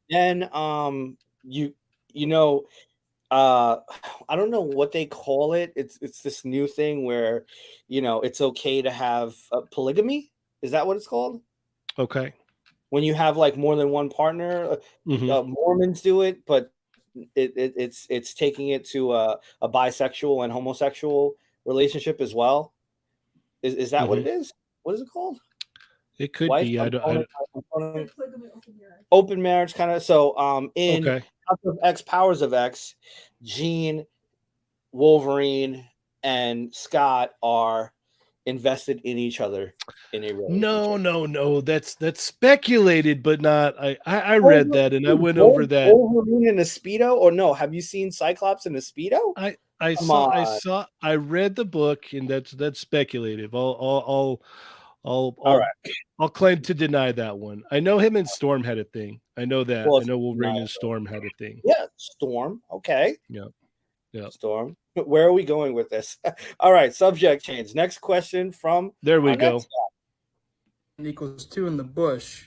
Then you know, I don't know what they call it. It's this new thing where, it's okay to have polygamy. Is that what it's called? Okay. When you have like more than one partner, Mormons do it, but it's taking it to a bisexual and homosexual relationship as well. Is that what it is? What is it called? It could Wife, be. open marriage kind of. So in Okay. House of X, Powers of X, Jean, Wolverine, and Scott are invested in each other in a relationship. No. That's speculated, but not. I read that and I went over that. Wolverine in a Speedo, or no? Have you seen Cyclops in a Speedo? I read the book, and that's speculative. All I'll right. claim to deny that one. I know him and Storm had a thing. I know that. Well, I know Wolverine and Storm had a thing. Yeah, Storm. Okay. Yeah. Storm. Where are we going with this? All right, subject change. Next question from there we go. Equals 2 in the bush.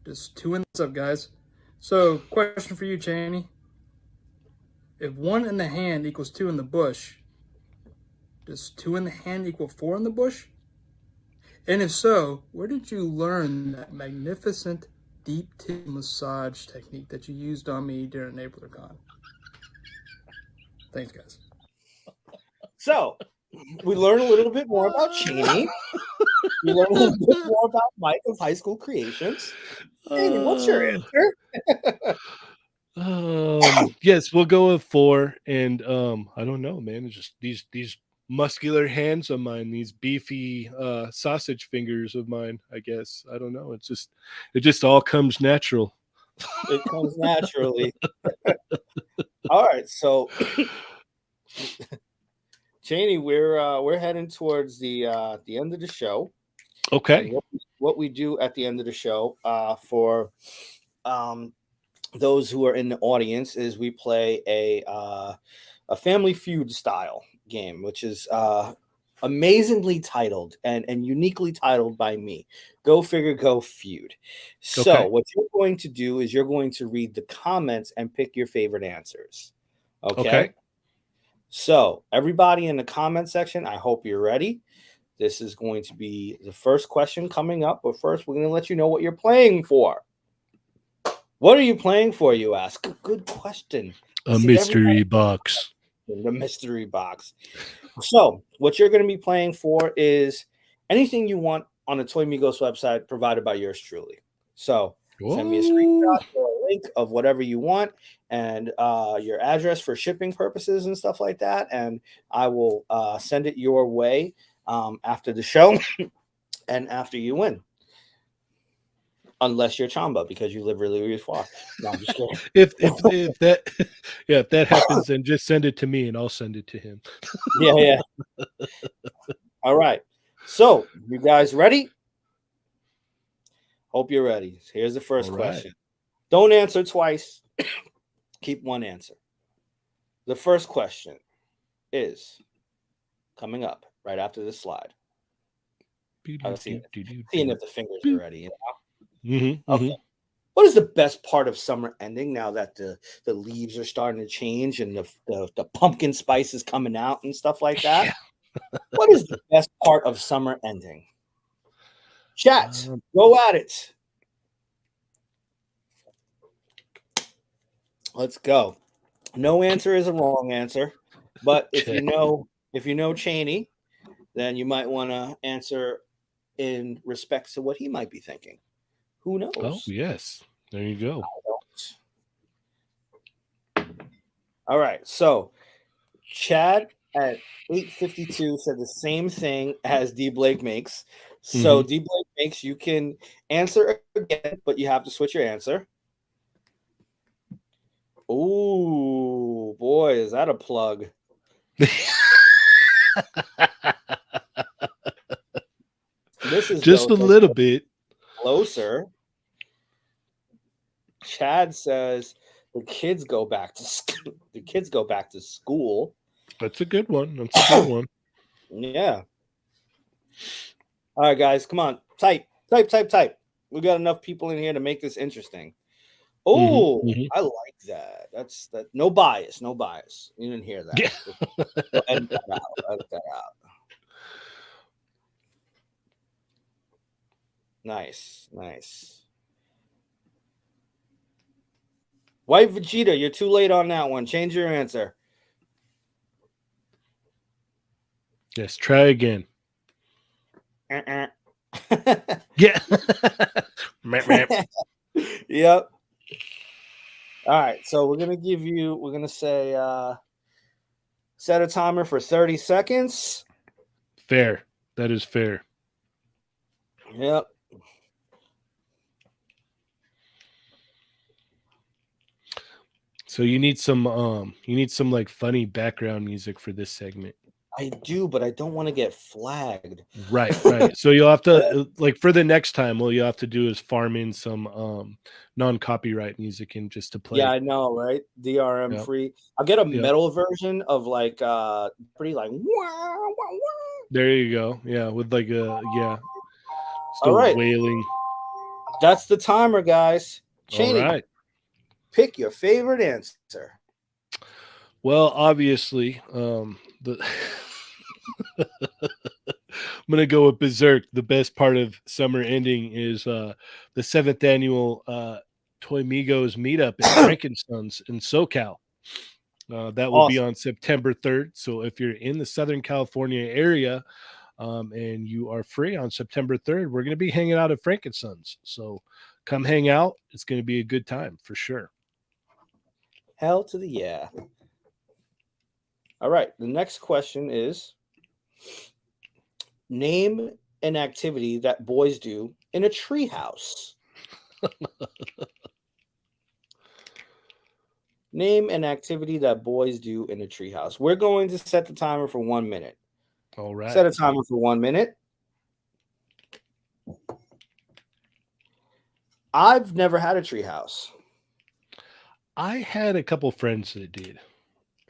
Just 2 in what's up, guys? So, question for you, Cheynee. If 1 in the hand equals 2 in the bush, does 2 in the hand equal 4 in the bush? And if so, where did you learn that magnificent deep tissue massage technique that you used on me during NablerCon? Thanks, guys. So we learn a little bit more about Cheynee. We learn a little bit more about Mike of High School Creations. Cheynee, what's your answer? Yes, we'll go with 4. And I don't know, man. It's just these muscular hands of mine, these beefy sausage fingers of mine, I guess. I don't know. It just all comes natural. It comes naturally. All right, so Cheynee, we're heading towards the end of the show. Okay. And what we do at the end of the show for those who are in the audience is we play a Family Feud style game, which is amazingly titled and uniquely titled by me. Go figure, go feud. So Okay. what you're going to do is you're going to read the comments and pick your favorite answers. Okay. So everybody in the comment section, I hope you're ready. This is going to be the first question coming up. But first, we're going to let you know what you're playing for. What are you playing for, you ask? Good question. A mystery box. The mystery box. So what you're going to be playing for is anything you want on the Toy Migos website provided by yours truly. So send me a screenshot or a link of whatever you want and your address for shipping purposes and stuff like that. And I will send it your way after the show and after you win. Unless you're Chamba because you live really, really far. No, I'm just kidding. if that happens, then just send it to me and I'll send it to him. Yeah. All right. So you guys ready? Hope you're ready. Here's the first question. Don't answer twice. Keep one answer. The first question is coming up right after this slide. I'm seeing if the fingers are ready. You know? Okay. What is the best part of summer ending now that the leaves are starting to change and the pumpkin spice is coming out and stuff like that? Yeah. What is the best part of summer ending? Chat, go at it. Let's go. No answer is a wrong answer, but if you know Cheynee, then you might want to answer in respect to what he might be thinking. Who knows? Oh, yes. There you go. All right. So Chad at 8:52 said the same thing as D Blake makes. So D Blake makes, you can answer again, but you have to switch your answer. Oh boy, is that a plug? This is just a little bit closer. Chad says the kids go back to school. That's a good one. Yeah. All right, guys, come on. Type. We got enough people in here to make this interesting. Oh, I like that. That's that. No bias. You didn't hear that. Yeah. Edit that out. Nice. White Vegeta, you're too late on that one. Change your answer. Yes, try again. Yeah. Yep. All right, so we're gonna say set a timer for 30 seconds. Fair. That is fair. Yep. So you need some like funny background music for this segment. I do, but I don't want to get flagged. Right. So you'll have to like for the next time, all you have to do is farm in some non-copyright music and just to play. Yeah, I know, right? DRM free. I'll get a metal version of like pretty like wah, wah, wah. There you go. Yeah, with like a still all right. Wailing. That's the timer, guys. Cheynee, all right. Pick your favorite answer. Well, obviously, I'm gonna go with Berserk. The best part of summer ending is the 7th annual Toy Migos meetup at Frankenstein's in SoCal. That will be on September 3rd. So if you're in the Southern California area and you are free on September 3rd, we're going to be hanging out at Frankenson's. So come hang out. It's going to be a good time for sure. Hell to the yeah. All right. The next question is, name an activity that boys do in a treehouse. Name an activity that boys do in a treehouse. We're going to set the timer for 1 minute. All right. Set a timer for 1 minute. I've never had a treehouse. I had a couple friends that did.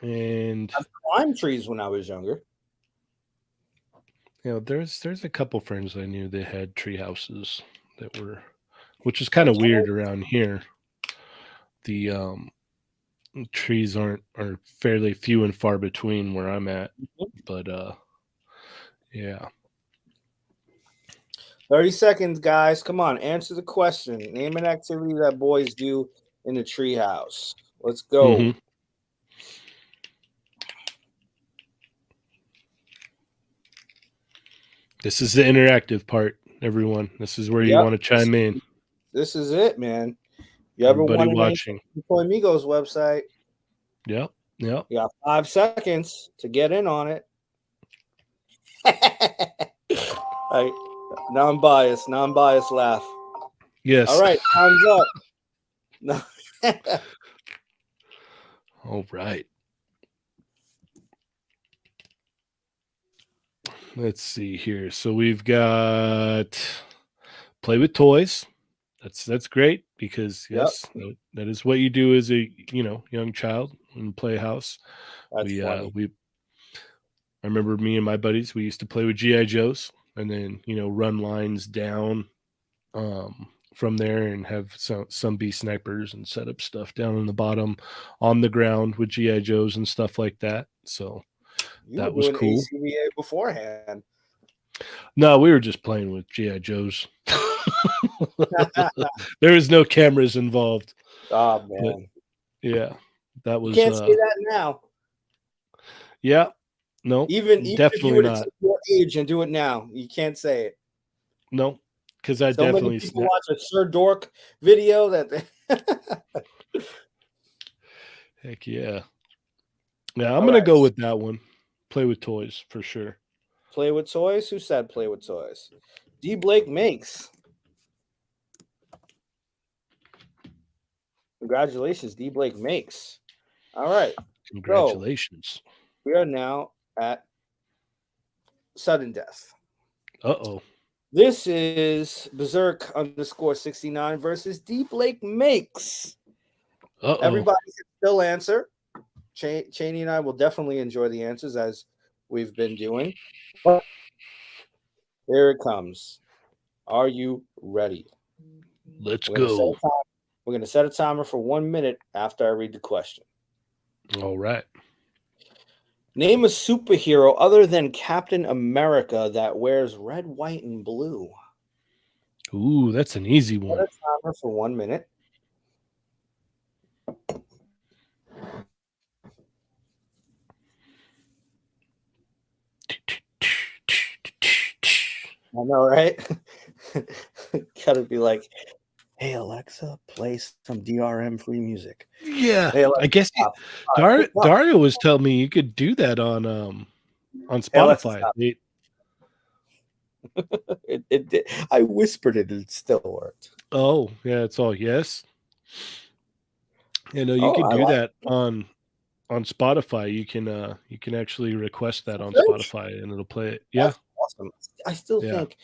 And I've climbed trees when I was younger. You know, there's a couple friends I knew that had tree houses that were, which is kind of weird around here. The trees are fairly few and far between where I'm at, but yeah. 30 seconds, guys. Come on, answer the question. Name an activity that boys do in a treehouse. Let's go. Mm-hmm. This is the interactive part, everyone. This is where you want to chime in. This is it, man. You ever Everybody want watching? Toy&Go's website? Yep. You got 5 seconds to get in on it. Right. Non-biased laugh. Yes. All right, time's up. No. All right. Let's see here. So we've got play with toys. That's great because yes, that is what you do as a young child in Playhouse. That's funny. I remember me and my buddies, we used to play with GI Joes and then run lines down from there and have some be snipers and set up stuff down in the bottom on the ground with GI Joes and stuff like that. So that was cool. ACVA beforehand. No, we were just playing with GI Joes. There was no cameras involved. Oh man, but, yeah, that was. You can't say that now. Yeah, no, even definitely if you were not. to take your age and do it now, you can't say it. No, because I so definitely many people watch a Sir Dork video that. Heck yeah. Yeah, I'm gonna go with that one. Play with toys for sure. Play with toys? Who said play with toys? D. Blake makes. Congratulations, D. Blake makes. All right. Congratulations. So, we are now at sudden death. Uh-oh. This is Berserk _69 versus D. Blake makes. Uh-oh. Everybody can still answer. Cheynee and I will definitely enjoy the answers as we've been doing. But here it comes. Are you ready? Let's go. We're going to set a timer for 1 minute after I read the question. All right. Name a superhero other than Captain America that wears red, white, and blue. Ooh, that's an easy one. Set a timer for 1 minute. I know, right? Gotta be like, hey, Alexa, play some DRM free music. Yeah, hey, Alexa, I guess Dario was telling me you could do that on Spotify. Hey, it did. I whispered it, and it still worked. Oh, yeah, it's all yes. You know, you could do that on Spotify. You can actually request that on Spotify and it'll play it. Yeah. That's awesome. I still think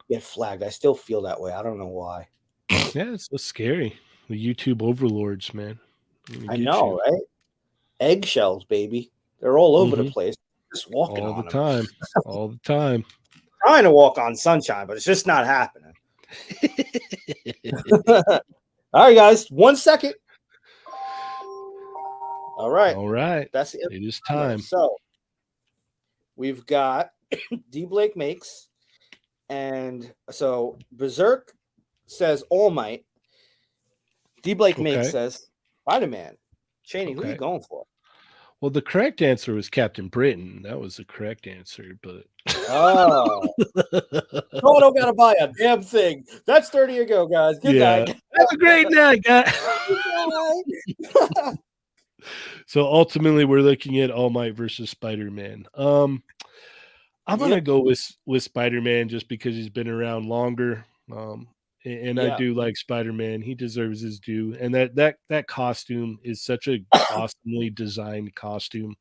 you get flagged. I still feel that way. I don't know why. Yeah, it's so scary. The YouTube overlords, man. I know, right? Eggshells, baby. They're all over the place. Just walking all on the time. All the time. Trying to walk on sunshine, but it's just not happening. All right, guys. 1 second. All right. All right. That's it. It is time. So we've got D. Blake makes, and so Berserk says All Might. D. Blake makes says Spider-Man. Cheynee, who are you going for? Well, the correct answer was Captain Britain. That was the correct answer, but Oh, no, I don't gotta buy a damn thing. That's 30&Go, guys. Good yeah. night. Have a great night, guys. Bye. So ultimately, we're looking at All Might versus Spider-Man. I'm gonna Yep. go with Spider-Man just because he's been around longer. And I Yeah. do like Spider-Man. He deserves his due. And that costume is such a awesomely designed costume.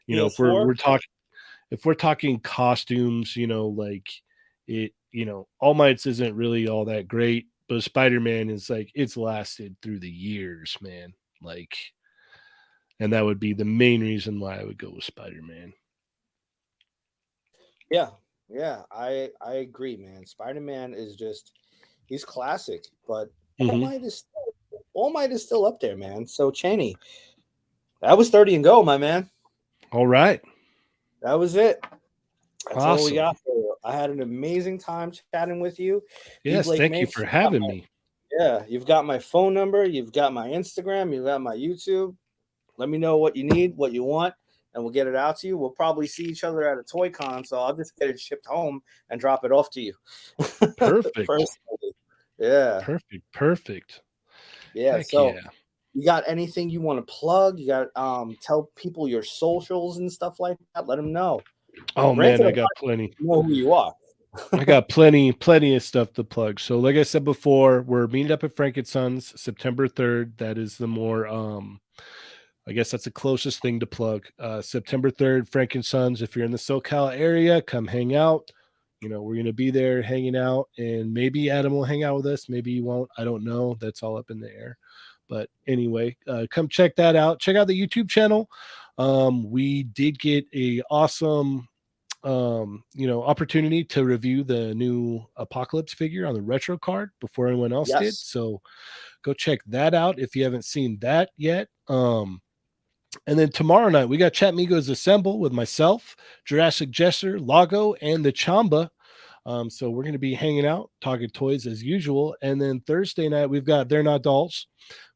You know, PS4. if we're talking costumes, you know, like All Might's isn't really all that great, but Spider-Man is like it's lasted through the years, man. Like, and that would be the main reason why I would go with Spider-Man. Yeah. Yeah. I agree, man. Spider-Man is just he's classic, but All Mhm. Might is still up there, man. So Cheynee, that was 30&Go, my man. All right. That was it. That's all we Awesome. got for you. I had an amazing time chatting with you. D Yes, Blake thank you Mix. for having me. Yeah, you've got my phone number, you've got my Instagram, you've got my YouTube. Let me know what you need, what you want, and we'll get it out to you. We'll probably see each other at a Toy Con, so I'll just get it shipped home and drop it off to you. Perfect. Personally. Yeah. Perfect. Yeah. Heck So yeah. you got anything you want to plug? You got tell people your socials and stuff like that. Let them know. Oh man, Granted, I I got plenty. know who you are. I got plenty of stuff to plug. So like I said before, we're meeting up at Frank and Sons September 3rd. That is the more I guess that's the closest thing to plug. September 3rd, Frank and Sons. If you're in the SoCal area, come hang out. You know, we're gonna be there hanging out, and maybe Adam will hang out with us, maybe he won't. I don't know. That's all up in the air. But anyway, come check that out. Check out the YouTube channel. We did get a awesome opportunity to review the new Apocalypse figure on the retro card before anyone else did. Yes. So go check that out if you haven't seen that yet. And then tomorrow night we got Chat Migos Assemble with myself, Jurassic Jester, Lago, and the Chamba. So we're going to be hanging out, talking toys as usual. And then Thursday night we've got They're Not Dolls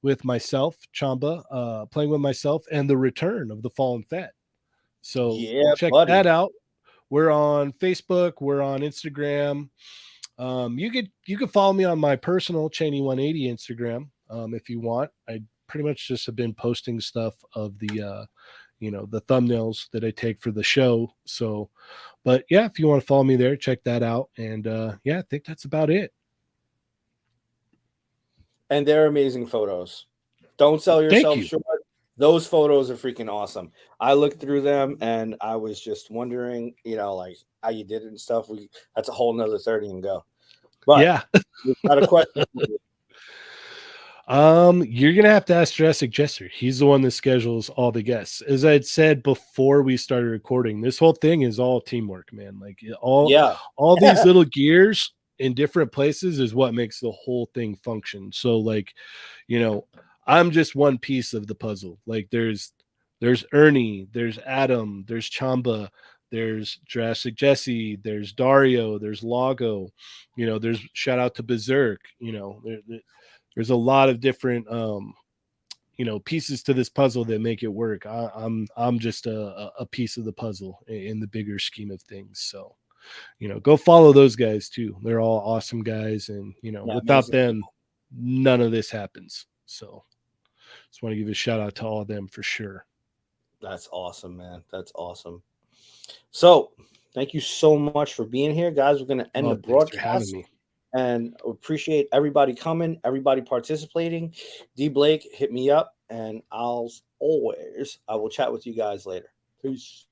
with myself, Chamba, playing with myself, and the return of the Fallen Fat. So Yeah, check buddy. that out. We're on Facebook. We're on Instagram. You could follow me on my personal Cheynee180 Instagram if you want. I pretty much just have been posting stuff of the the thumbnails that I take for the show. So, but yeah, if you want to follow me there, check that out. And yeah, I think that's about it. And they're amazing photos. Don't sell Thank yourself you. short. Those photos are freaking awesome. I looked through them and I was just wondering, like how you did it and stuff. That's a whole nother 30&Go. But Yeah. we've got a question for you. You're gonna have to ask Jurassic Jester. He's the one that schedules all the guests. As I had said before we started recording, this whole thing is all teamwork, man. Like all these little gears in different places is what makes the whole thing function. So like, I'm just one piece of the puzzle. Like there's Ernie, there's Adam, there's Chamba, there's Jurassic Jesse, there's Dario, there's Lago, there's shout out to Berserk, there's a lot of different pieces to this puzzle that make it work. I'm just a piece of the puzzle in the bigger scheme of things. So go follow those guys too. They're all awesome guys, and without them none of this happens. So just want to give a shout out to all of them for sure. That's awesome, man. That's awesome. So thank you so much for being here, guys. We're going to end the broadcast. Thanks for having me. And appreciate everybody coming, everybody participating. D Blake, hit me up, and I will chat with you guys later. Peace.